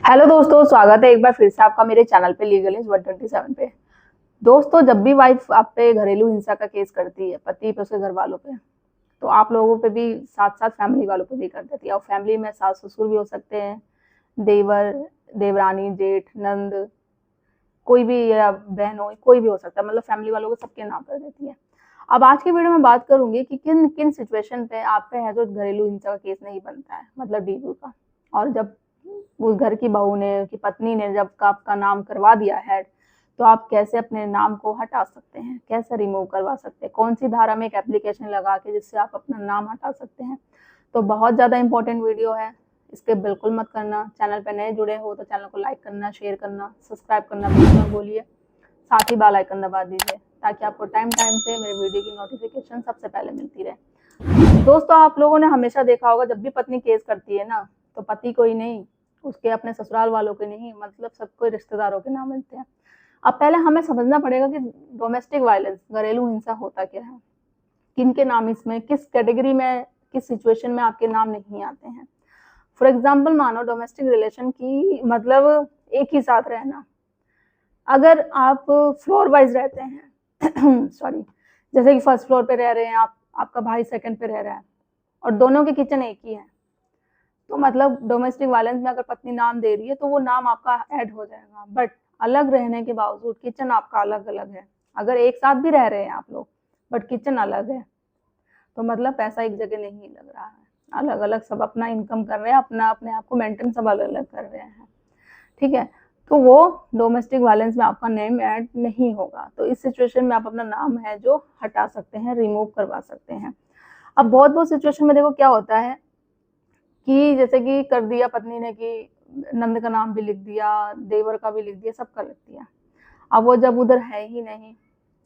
Hello दोस्तों, स्वागत है एक बार फिर से आपका मेरे चैनल पे लीगल इज 127 पे। दोस्तों, जब भी वाइफ आप पे घरेलू हिंसा का केस करती है, पति पे उसके घर वालों पे, तो आप लोगों पे भी साथ साथ फैमिली वालों पे भी कर देती है। और फैमिली में सास ससुर भी हो सकते हैं, देवर, देवरानी, जेठ, नंद, कोई भी, या बहन हो, कोई भी हो सकता है। मतलब फैमिली वालों को सबके नाम कर देती है। अब आज की वीडियो में बात करूंगी कि किन किन सिचुएशन पे आप पे है जो घरेलू हिंसा का केस नहीं बनता है, मतलब डीयू का। और जब उस घर की बहू ने, की पत्नी ने जब का आपका नाम करवा दिया है, तो आप कैसे अपने नाम को हटा सकते हैं, कैसे रिमूव करवा सकते हैं, कौन सी धारा में एक एप्लीकेशन लगा के जिससे आप अपना नाम हटा सकते हैं। तो बहुत ज़्यादा इंपॉर्टेंट वीडियो है, स्किप बिल्कुल मत करना। चैनल पर नए जुड़े हो तो चैनल को लाइक करना, शेयर करना, सब्सक्राइब करना बिल्कुल मत भूलिए। साथ ही बेल आइकन दबा दीजिए ताकि आपको टाइम टाइम से मेरे वीडियो की नोटिफिकेशन सबसे पहले मिलती रहे। दोस्तों, आप लोगों ने हमेशा देखा होगा, जब भी पत्नी केस करती है ना, तो पति को ही नहीं, उसके अपने ससुराल वालों के नहीं, मतलब सबको रिश्तेदारों के नाम मिलते हैं। अब पहले हमें समझना पड़ेगा कि डोमेस्टिक वायलेंस, घरेलू हिंसा होता क्या है, किन के नाम, इसमें किस कैटेगरी में, किस सिचुएशन में आपके नाम नहीं आते हैं। फॉर एग्जाम्पल, मानो डोमेस्टिक रिलेशन की मतलब एक ही साथ रहना। अगर आप फ्लोर वाइज रहते हैं सॉरी, जैसे कि फर्स्ट फ्लोर पे रह रहे हैं आप, आपका भाई सेकंड पे रह रहा है, और दोनों के किचन एक ही है, तो मतलब डोमेस्टिक वायलेंस में अगर पत्नी नाम दे रही है तो वो नाम आपका ऐड हो जाएगा। बट अलग रहने के बावजूद किचन आपका अलग अलग है। अगर एक साथ भी रह रहे हैं आप लोग, बट किचन अलग है, तो मतलब पैसा एक जगह नहीं लग रहा है, अलग अलग सब अपना इनकम कर रहे हैं, अपना अपने आप को मेंटेन सब अलग अलग कर रहे हैं। ठीक है, तो वो डोमेस्टिक वायलेंस में आपका नेम ऐड नहीं होगा। तो इस सिचुएशन में आप अपना नाम है जो हटा सकते हैं, रिमूव करवा सकते हैं। अब बहुत बहुत सिचुएशन में देखो क्या होता है कि जैसे कि कर दिया पत्नी ने कि नंद का नाम भी लिख दिया, देवर का भी लिख दिया, सबका लिख दिया। अब वो जब उधर है ही नहीं,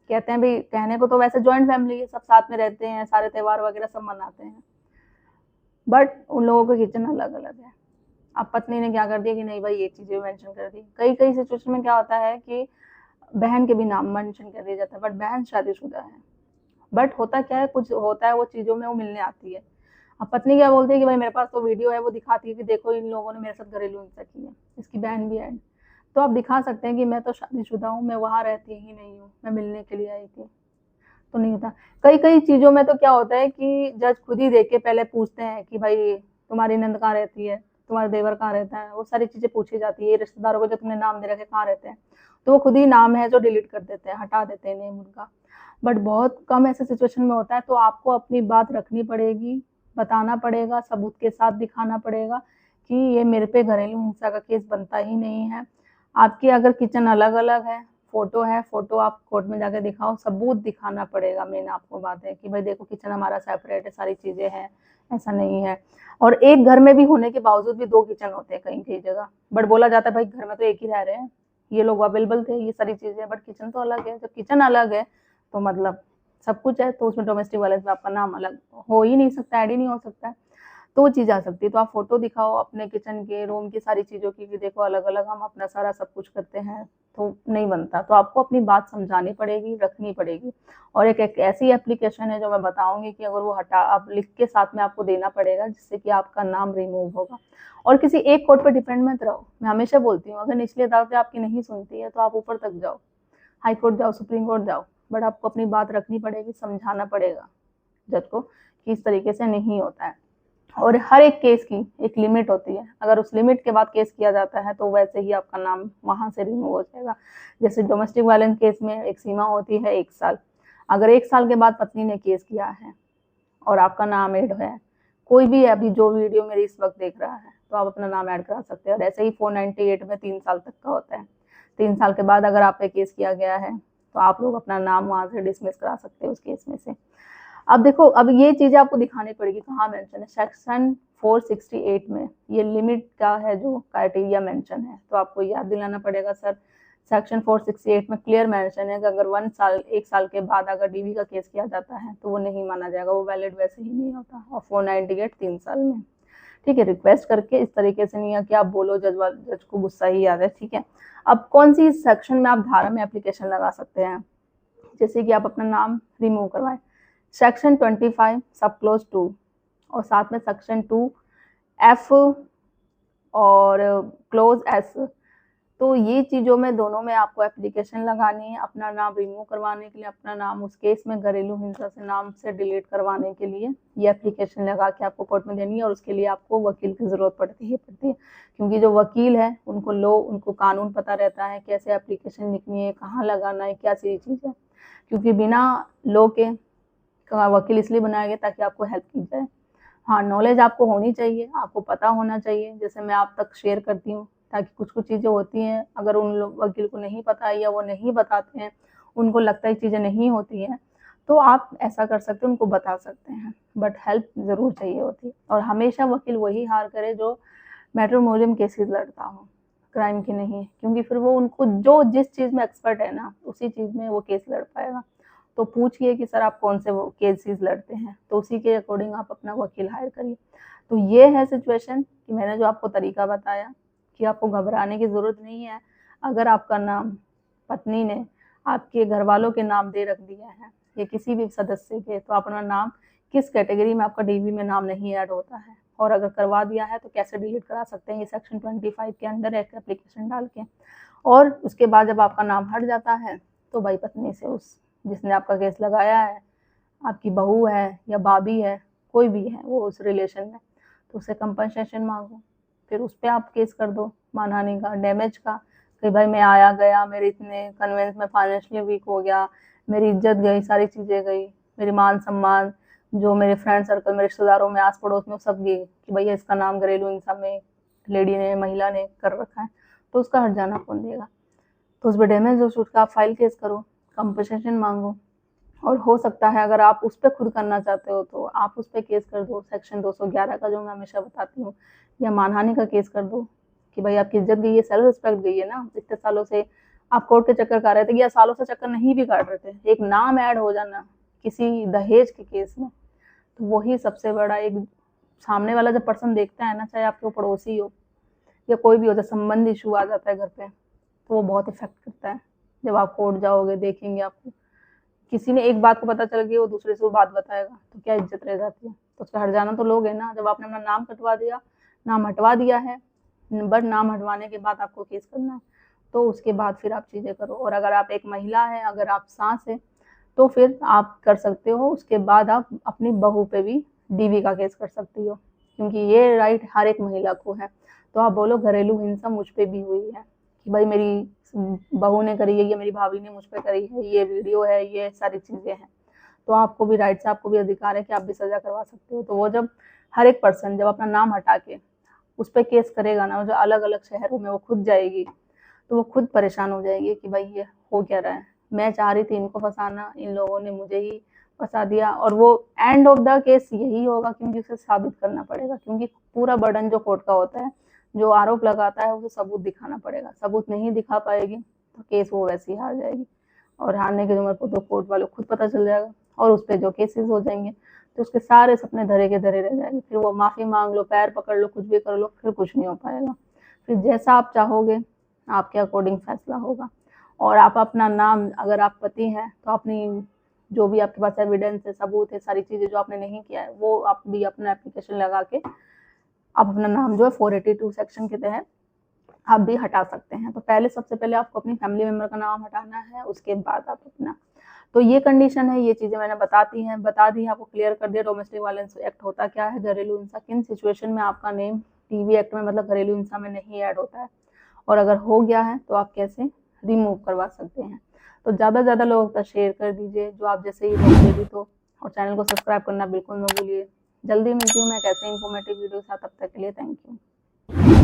कहते हैं भाई, कहने को तो वैसे जॉइंट फैमिली है, सब साथ में रहते हैं, सारे त्योहार वगैरह सब मनाते हैं, बट उन लोगों का किचन अलग अलग है। अब पत्नी ने क्या कर दिया कि नहीं भाई, ये चीजें मेंशन कर दी। कई कई सिचुएशन में क्या होता है कि बहन के भी नाम मेंशन कर दिया जाता है, बट बहन शादीशुदा है। बट होता क्या है, कुछ होता है वो चीजों में वो मिलने आती है। अब पत्नी क्या बोलती है कि भाई मेरे पास तो वीडियो है, वो दिखाती है कि देखो इन लोगों ने मेरे साथ घरेलू हिंसा की है, इसकी बहन भी है। तो आप दिखा सकते हैं कि मैं तो शादीशुदा हूँ, मैं वहां रहती ही नहीं हूँ, मैं मिलने के लिए आई थी। तो नहीं होता। कई कई चीजों में तो क्या होता है कि जज खुद ही देख के पहले पूछते हैं कि भाई तुम्हारी नंद कहाँ रहती है, तुम्हारा देवर कहाँ रहता है, वो सारी चीजें पूछी जाती है। रिश्तेदारों को जो तुमने नाम दे रखे कहाँ रहते हैं, तो वो खुद ही नाम है जो डिलीट कर देते हैं, हटा देते हैं नेम उनका। बट बहुत कम ऐसे सिचुएशन में होता है, तो आपको अपनी बात रखनी पड़ेगी, बताना पड़ेगा, सबूत के साथ दिखाना पड़ेगा कि ये मेरे पे घरेलू हिंसा का केस बनता ही नहीं है। आपकी अगर किचन अलग अलग है, फोटो आप कोर्ट में जाके दिखाओ, सबूत दिखाना पड़ेगा। मेन आपको बात है कि भाई देखो किचन हमारा सेपरेट है, सारी चीजें हैं, ऐसा नहीं है। और एक घर में भी होने के बावजूद भी दो किचन होते हैं कहीं कहीं जगह, बट बोला जाता है भाई घर में तो एक ही रह रहे हैं, ये लोग अवेलेबल थे, ये सारी चीजें, बट किचन तो अलग है। जब किचन अलग है तो मतलब सब कुछ है, तो उसमें डोमेस्टिक वायलेंस में आपका नाम अलग हो ही नहीं सकता, ऐड ही नहीं हो सकता। तो वो चीज़ आ सकती है। तो आप फोटो दिखाओ अपने किचन के, रूम की सारी चीज़ों की, कि देखो अलग अलग हम अपना सारा सब कुछ करते हैं, तो नहीं बनता। तो आपको अपनी बात समझानी पड़ेगी, रखनी पड़ेगी। और एक ऐसी एप्लीकेशन है जो मैं बताऊंगी कि अगर वो हटा, आप लिख के साथ में आपको देना पड़ेगा, जिससे कि आपका नाम रिमूव होगा। और किसी एक कोर्ट पर डिपेंड मत रहो। मैं हमेशा बोलती हूँ, अगर निचली अदालतें आपकी नहीं सुनती है तो आप ऊपर तक जाओ, हाई कोर्ट जाओ, सुप्रीम कोर्ट जाओ, बट आपको अपनी बात रखनी पड़ेगी, समझाना पड़ेगा जज को कि इस तरीके से नहीं होता है। और हर एक केस की एक लिमिट होती है, अगर उस लिमिट के बाद केस किया जाता है तो वैसे ही आपका नाम वहां से रिमूव हो जाएगा। जैसे डोमेस्टिक वायलेंस केस में एक सीमा होती है 1 साल। अगर 1 साल के बाद पत्नी ने केस किया है और आपका नाम ऐड है, कोई भी अभी जो वीडियो मेरी इस वक्त देख रहा है, तो आप अपना नाम ऐड करा सकते हैं। और ऐसे ही 498 में 3 साल तक का होता है। 3 साल के बाद अगर आप पे केस किया गया है तो आप लोग अपना नाम वहां से डिसमिस करा सकते हैं उस केस में से। अब देखो, अब ये चीजें आपको दिखानी पड़ेगी, कहाँ मेंशन है, सेक्शन 468 में ये लिमिट का है जो क्राइटेरिया मेंशन है। तो आपको याद दिलाना पड़ेगा, सर सेक्शन 468 में क्लियर मेंशन है कि अगर 1 साल के बाद अगर डीवी का केस किया जाता है तो वो नहीं माना जाएगा, वो वैलिड वैसे ही नहीं होता। और 498 3 साल में। ठीक है, रिक्वेस्ट करके इस तरीके से नहीं है कि आप बोलो जज को गुस्सा ही आ जाए। ठीक है, अब कौन सी सेक्शन में आप धारा में एप्लीकेशन लगा सकते हैं, जैसे कि आप अपना नाम रिमूव करवाएं। सेक्शन 25 सब क्लोज 2, और साथ में सेक्शन 2 F और क्लोज एस। तो ये चीज़ों में दोनों में आपको एप्लीकेशन लगानी है अपना नाम रिमूव करवाने के लिए, अपना नाम उस केस में घरेलू हिंसा से नाम से डिलीट करवाने के लिए ये एप्लीकेशन लगा के आपको कोर्ट में देनी है। और उसके लिए आपको वकील की ज़रूरत पड़ती है, क्योंकि जो वकील है उनको कानून पता रहता है, कैसे एप्लीकेशन लिखनी है, कहाँ लगाना है, क्या चीज़ है। क्योंकि बिना लॉ के वकील इसलिए बनाया गया ताकि आपको हेल्प की जाए। हाँ, नॉलेज आपको होनी चाहिए, आपको पता होना चाहिए, जैसे मैं आप तक शेयर करती हूँ, ताकि कुछ चीज़ें होती हैं अगर उन लोग वकील को नहीं पता है या वो नहीं बताते हैं, उनको लगता है चीज़ें नहीं होती हैं, तो आप ऐसा कर सकते हैं, उनको बता सकते हैं, बट हेल्प ज़रूर चाहिए होती है। और हमेशा वकील वही हायर करे जो मैट्रिमोनियम केसेस लड़ता हो, क्राइम की नहीं, क्योंकि फिर वो उनको जो जिस चीज़ में एक्सपर्ट है ना, उसी चीज़ में वो केस लड़ पाएगा। तो पूछिए कि सर आप कौन से वो केसेस लड़ते हैं, तो उसी के अकॉर्डिंग आप अपना वकील हायर करिए। तो ये है सिचुएशन कि मैंने जो आपको तरीका बताया कि आपको घबराने की ज़रूरत नहीं है। अगर आपका नाम पत्नी ने आपके घर वालों के नाम दे रख दिया है या किसी भी सदस्य के, तो अपना नाम किस कैटेगरी में आपका डीवी में नाम नहीं ऐड होता है, और अगर करवा दिया है तो कैसे डिलीट करा सकते हैं, ये सेक्शन 25 के अंडर एक एप्लीकेशन डाल के। और उसके बाद जब आपका नाम हट जाता है तो भाई पत्नी से, उस जिसने आपका केस लगाया है, आपकी बहू है या भाभी है, कोई भी है वो उस रिलेशन में, तो उससे कंपनसेशन मांगो। फिर उस पर आप केस कर दो मानहानि का, डैमेज का, कि भाई मैं आया गया, मेरे इतने कन्वेंस में फाइनेंशियली वीक हो गया, मेरी इज्जत गई, सारी चीज़ें गई, मेरी मान सम्मान, जो मेरे फ्रेंड सर्कल में, रिश्तेदारों में, आस पड़ोस में, सब गई कि भैया इसका नाम घरेलू हिंसा में लेडी ने, महिला ने कर रखा है, तो उसका हट जाना कौन देगा। तो उस पर डैमेज हो सूट का आप फाइल केस करो, कंपनसेशन मांगो। और हो सकता है अगर आप उस पर खुद करना चाहते हो तो आप उस पर केस कर दो, सेक्शन 211 का जो मैं हमेशा बताती हूँ, या मानहानि का केस कर दो कि भाई आपकी इज्जत गई है, सेल्फ रिस्पेक्ट गई है ना, इतने सालों से आप कोर्ट के चक्कर काट रहे थे, या सालों से चक्कर नहीं भी काट रहे थे, एक नाम ऐड हो जाना किसी दहेज के केस में, तो वही सबसे बड़ा एक सामने वाला जब पर्सन देखता है ना, चाहे आपके वो पड़ोसी हो या कोई भी हो, जब संबंध इशू आ जाता है घर पे, तो वो बहुत इफेक्ट करता है। जब आप कोर्ट जाओगे देखेंगे, आपको किसी ने एक बात को पता चल गया, वो दूसरे से वो बात बताएगा, तो क्या इज्जत रह जाती है। तो उसका हट जाना तो लोग है ना। जब आपने अपना नाम कटवा दिया, नाम हटवा दिया है, बट नाम हटवाने के बाद आपको केस करना है, तो उसके बाद फिर आप चीज़ें करो। और अगर आप एक महिला है, अगर आप सास है, तो फिर आप कर सकते हो, उसके बाद आप अपनी बहू पे भी डीवी का केस कर सकती हो, क्योंकि ये राइट हर एक महिला को है। तो आप बोलो घरेलू हिंसा मुझ पे भी हुई है, कि भाई मेरी बहू ने करी है, ये मेरी भाभी ने मुझ पे करी है, ये वीडियो है, ये सारी चीज़ें हैं, तो आपको भी राइट से, आपको भी अधिकार है कि आप भी सजा करवा सकते हो। तो वो जब हर एक पर्सन जब अपना नाम हटा के उस पर केस करेगा ना, जो अलग अलग शहरों में वो खुद जाएगी, तो वो खुद परेशान हो जाएगी कि भाई ये हो क्या रहा है, मैं चाह रही थी इनको फंसाना, इन लोगों ने मुझे ही फंसा दिया। और वो एंड ऑफ द केस यही होगा, क्योंकि उसे साबित करना पड़ेगा, क्योंकि पूरा बर्डन जो कोर्ट का होता है, जो आरोप लगाता है उसे सबूत दिखाना पड़ेगा। सबूत नहीं दिखा पाएगी तो केस वो वैसे ही हार जाएगी, और हारने के उम्र को तो कोर्ट वालों को खुद पता चल जाएगा, और उस पर जो केसेस हो जाएंगे तो उसके सारे सपने धरे के धरे रह जाएंगे। फिर वो माफ़ी मांग लो, पैर पकड़ लो, कुछ भी कर लो, फिर कुछ नहीं हो पाएगा। फिर जैसा आप चाहोगे आपके अकॉर्डिंग फैसला होगा। और आप अपना नाम, अगर आप पति हैं तो अपनी जो भी आपके पास एविडेंस है, सबूत है, सारी चीज़ें जो आपने नहीं किया है, वो आप भी अपना एप्लीकेशन लगा के आप अपना नाम जो है 482 सेक्शन के तहत आप भी हटा सकते हैं। तो पहले सबसे पहले आपको अपनी फैमिली मेम्बर का नाम हटाना है, उसके बाद आप अपना। तो ये कंडीशन है, ये चीज़ें मैंने बता दी है, आपको क्लियर कर दिया। डोमेस्टिक वायलेंस एक्ट होता क्या है, घरेलू हिंसा किन सिचुएशन में आपका नेम टीवी एक्ट में, मतलब घरेलू हिंसा में नहीं ऐड होता है, और अगर हो गया है तो आप कैसे रिमूव करवा सकते हैं। तो ज़्यादा से ज़्यादा लोगों का शेयर कर दीजिए जो आप जैसे ही लोग प्रेरित हो, और चैनल को सब्सक्राइब करना बिल्कुल मत भूलिए। जल्दी मिलती हूँ मैं एक ऐसे इन्फॉर्मेटिव वीडियो के साथ, तब तक के लिए थैंक यू।